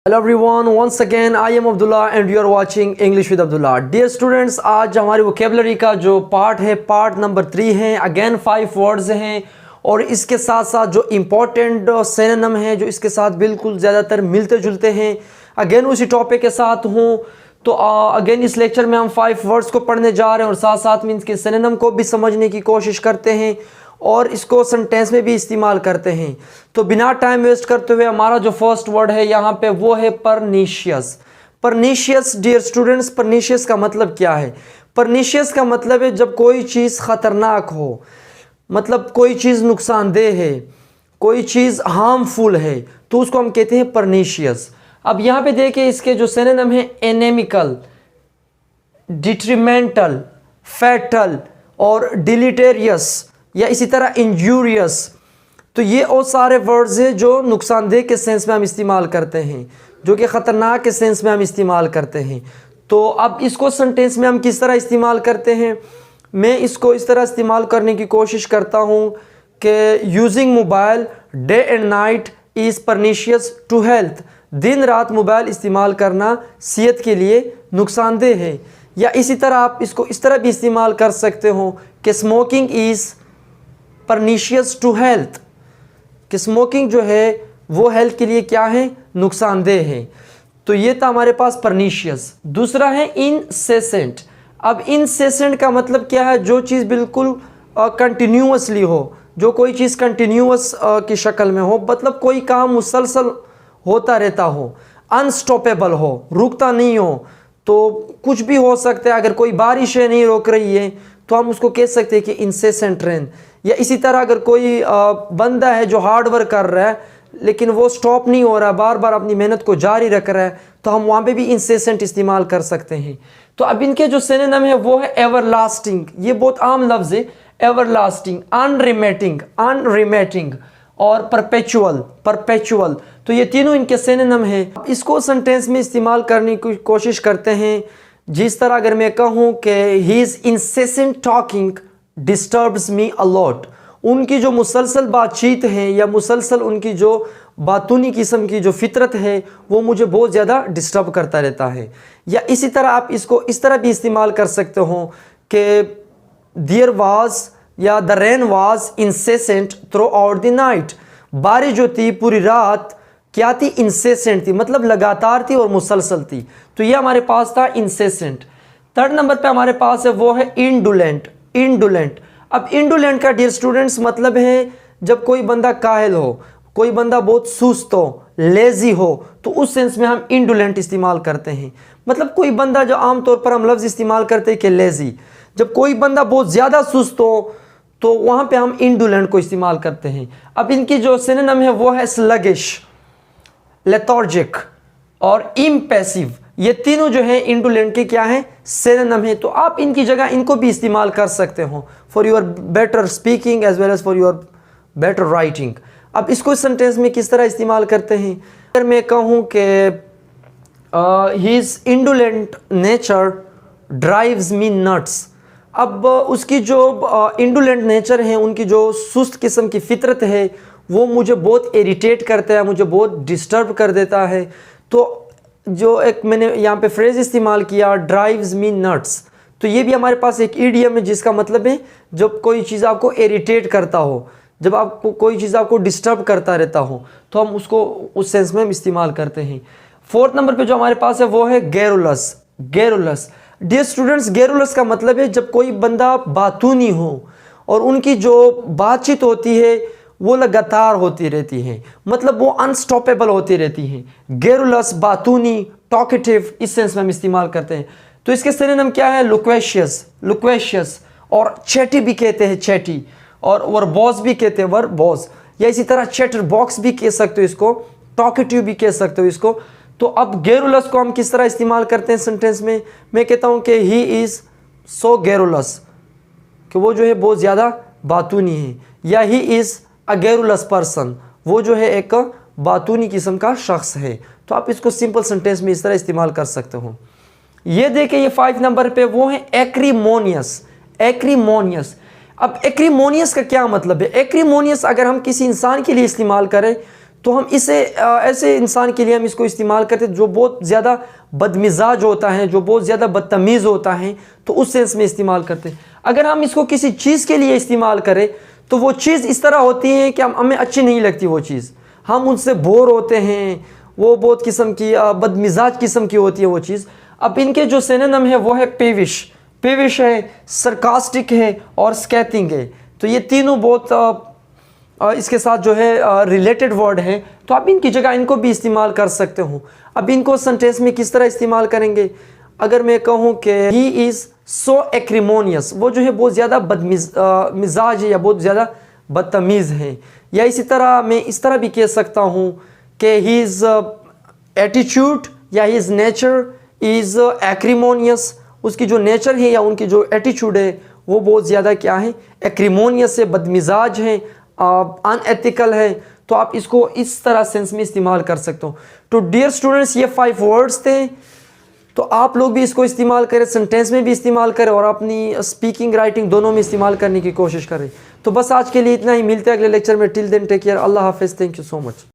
Hello everyone, once again I am Abdullah and you are watching English with Abdullah. Dear students, आज हमारी vocabulary का जो part है, part number 3 है। अगेन 5 वर्ड्स हैं और इसके साथ साथ जो इम्पोर्टेंट सिनोनिम हैं जो इसके साथ बिल्कुल ज़्यादातर मिलते जुलते हैं। अगेन उसी टॉपिक के साथ हूँ, तो अगेन इस लेक्चर में हम 5 वर्ड्स को पढ़ने जा रहे हैं और साथ साथ में इसके सिनोनिम को भी समझने की कोशिश करते हैं और इसको सेंटेंस में भी इस्तेमाल करते हैं। तो बिना टाइम वेस्ट करते हुए हमारा जो फर्स्ट वर्ड है यहाँ पे वो है pernicious. Pernicious dear students, pernicious का मतलब क्या है? परनीशियस का मतलब है जब कोई चीज़ ख़तरनाक हो, मतलब कोई चीज़ नुकसानदेह है, कोई चीज़ हार्मफुल है, तो उसको हम कहते हैं परनीशियस। अब यहाँ पे देखिए इसके जो सिनोनिम है एनेमिकल, डिट्रीमेंटल, फैटल और डिलीटेरियस या इसी तरह इंजूरियस। तो ये और सारे वर्ड्स हैं जो नुकसानदेह के सेंस में हम इस्तेमाल करते हैं, जो कि ख़तरनाक के सेंस में हम इस्तेमाल करते हैं। तो अब इसको सेंटेंस में हम किस तरह इस्तेमाल करते हैं? मैं इसको इस तरह इस्तेमाल करने की कोशिश करता हूँ कि using mobile day and night is pernicious to health. दिन रात मोबाइल इस्तेमाल करना सेहत के लिए नुकसानदेह है। या इसी तरह आप इसको इस तरह भी इस्तेमाल कर सकते हो कि smoking is pernicious to health, कि स्मोकिंग जो है वो हेल्थ के लिए क्या है? नुकसानदेह है। तो ये था हमारे पास परनीशियस। दूसरा है इनसेसेंट। अब इनसेसेंट का मतलब क्या है? जो चीज़ बिल्कुल कंटिन्यूअसली हो, जो कोई चीज़ कंटिन्यूअस की शक्ल में हो, मतलब कोई काम मुसलसल होता रहता हो, अनस्टॉपेबल हो, रुकता नहीं हो। तो कुछ भी हो सकता है, अगर कोई बारिश है नहीं रोक रही है तो हम उसको कह सकते हैं कि इनसेसेंट रेन। या इसी तरह अगर कोई बंदा है जो हार्ड वर्क कर रहा है लेकिन वो स्टॉप नहीं हो रहा, बार बार अपनी मेहनत को जारी रख रहा है, तो हम वहाँ पे भी इनसेसेंट इस्तेमाल कर सकते हैं। तो अब इनके जो सिनोनिम है वो है एवरलास्टिंग। ये बहुत आम लफ्ज़ है, एवरलास्टिंग, अनरिमेटिंग, अनरिमेटिंग और परपेचुअल, परपेचुअल। तो ये तीनों इनके सिनोनिम है। इसको सेंटेंस में इस्तेमाल करने की कोशिश करते हैं। जिस तरह अगर मैं कहूँ कि he is incessant talking disturbs me a lot, उनकी जो मुसलसल बातचीत है या मुसलसल उनकी जो बातूनी किस्म की जो फितरत है वो मुझे बहुत ज़्यादा डिस्टर्ब करता रहता है। या इसी तरह आप इसको इस तरह भी इस्तेमाल कर सकते हो कि देयर वाज या the rain was incessant through out the night. बारिश जो थी पूरी रात क्या थी? इंसेसेंट थी, मतलब लगातार थी और मुसलसल थी। तो ये हमारे पास था इंसेसेंट। थर्ड नंबर पे हमारे पास है वो है इंडुलेंट। इंडुलेंट। अब इंडुलेंट का डियर स्टूडेंट्स मतलब है जब कोई बंदा काहिल हो, कोई बंदा बहुत सुस्त हो, लेजी हो, तो उस सेंस में हम इंडुलेंट इस्तेमाल करते हैं। मतलब कोई बंदा, जो आमतौर पर हम लफ्ज़ इस्तेमाल करते हैं कि लेजी, जब कोई बंदा बहुत ज़्यादा सुस्त हो तो वहाँ पे हम इंडुलेंट को इस्तेमाल करते हैं। अब इनकी जो सिनोनिम है वो है स्लगिश, लेथार्जिक और इम्पैसिव। ये तीनों जो है इंडुलेंट के क्या है? सिनोनिम है। तो आप इनकी जगह इनको भी इस्तेमाल कर सकते हो for your better speaking as well as for your better writing. अब इसको सेंटेंस में किस तरह इस्तेमाल करते हैं? अगर मैं कहूँ कि his indolent nature drives me nuts. अब उसकी जो इंडुलेंट नेचर है, उनकी जो सुस्त किस्म की फितरत है, वो मुझे बहुत इरिटेट करता है, मुझे बहुत डिस्टर्ब कर देता है। तो जो एक मैंने यहाँ पे फ्रेज़ इस्तेमाल किया, ड्राइव्स मी नट्स, तो ये भी हमारे पास एक ईडियम है जिसका मतलब है जब कोई चीज़ आपको इरिटेट करता हो, जब आपको कोई चीज़ आपको डिस्टर्ब करता रहता हो, तो हम उसको उस सेंस में हम इस्तेमाल करते हैं। फोर्थ नंबर पे जो हमारे पास है वो है garrulous. Garrulous dear students, garrulous का मतलब है जब कोई बंदा बातूनी हो और उनकी जो बातचीत होती है वो लगातार होती रहती है, मतलब वो अनस्टॉपेबल होती रहती है। गैरुलस, बातूनी, टॉकेटिव, इस सेंस में हम इस्तेमाल करते हैं। तो इसके सिनोनिम क्या है? लुक्वेशियस, लुक्वेशियस और चैटी भी कहते हैं, चैटी, और वर्बोस भी कहते हैं, वर्बोस। या इसी तरह चैटर बॉक्स भी कह सकते हो इसको, टॉकेटिव भी कह सकते हो इसको। तो अब गैरुलस को हम किस तरह इस्तेमाल करते हैं सेंटेंस में? मैं कहता हूँ कि ही इज़ सो गैरुलस, कि वो जो है बहुत ज़्यादा बातूनी है। या he is a garrulous person, वो जो है एक बातूनी किस्म का शख्स है। तो आप इसको सिंपल सेंटेंस में इस तरह इस्तेमाल कर सकते हो। ये देखिए ये 5 नंबर पे वो है एक्रीमोनियस। एक्रीमोनियस। अब एक्रीमोनियस का क्या मतलब है? एक्रीमोनियस अगर हम किसी इंसान के लिए इस्तेमाल करें तो हम इसे ऐसे इंसान के लिए हम इसको इस्तेमाल करते हैं जो बहुत ज़्यादा बदमिजाज होता है, जो बहुत ज़्यादा बदतमीज़ होता है, तो उस सेंस में इस्तेमाल करते हैं। अगर हम इसको किसी चीज़ के लिए इस्तेमाल करें तो वो चीज़ इस तरह होती है कि हमें अच्छी नहीं लगती वो चीज़, हम उनसे बोर होते हैं, वो बहुत किस्म की बदमिजाज किस्म की होती है वो चीज़। अब इनके जो सिनोनिम है वो है पेविश, पेविश है, सरकास्टिक है और स्कैथिंग है। तो ये तीनों बहुत इसके साथ जो है रिलेटेड वर्ड हैं, तो आप इनकी जगह इनको भी इस्तेमाल कर सकते हो। अब इनको सेंटेंस में किस तरह इस्तेमाल करेंगे? अगर मैं कहूँ कि ही इज़ सो एक्रिमोनियस, वो जो है बहुत ज़्यादा मिजाज है या बहुत ज़्यादा बदतमीज़ है। या इसी तरह मैं इस तरह भी कह सकता हूँ कि ही इज़ एटीट्यूड या ही इज़ नेचर इज़ एक्रिमोनियस, उसकी जो नेचर है या उनकी जो एटीट्यूड है वो बहुत ज़्यादा क्या है, एक्रिमोनियस है, बदमिजाज है, अनएथिकल है। तो आप इसको इस तरह सेंस में इस्तेमाल कर सकते हो। तो डियर स्टूडेंट्स, ये 5 वर्ड्स थे, तो आप लोग भी इसको इस्तेमाल करें, सेंटेंस में भी इस्तेमाल करें और अपनी स्पीकिंग राइटिंग दोनों में इस्तेमाल करने की कोशिश करें। तो बस आज के लिए इतना ही, मिलते हैं अगले लेक्चर में। टिल देन टेक केयर, अल्लाह हाफिज़, थैंक यू सो मच।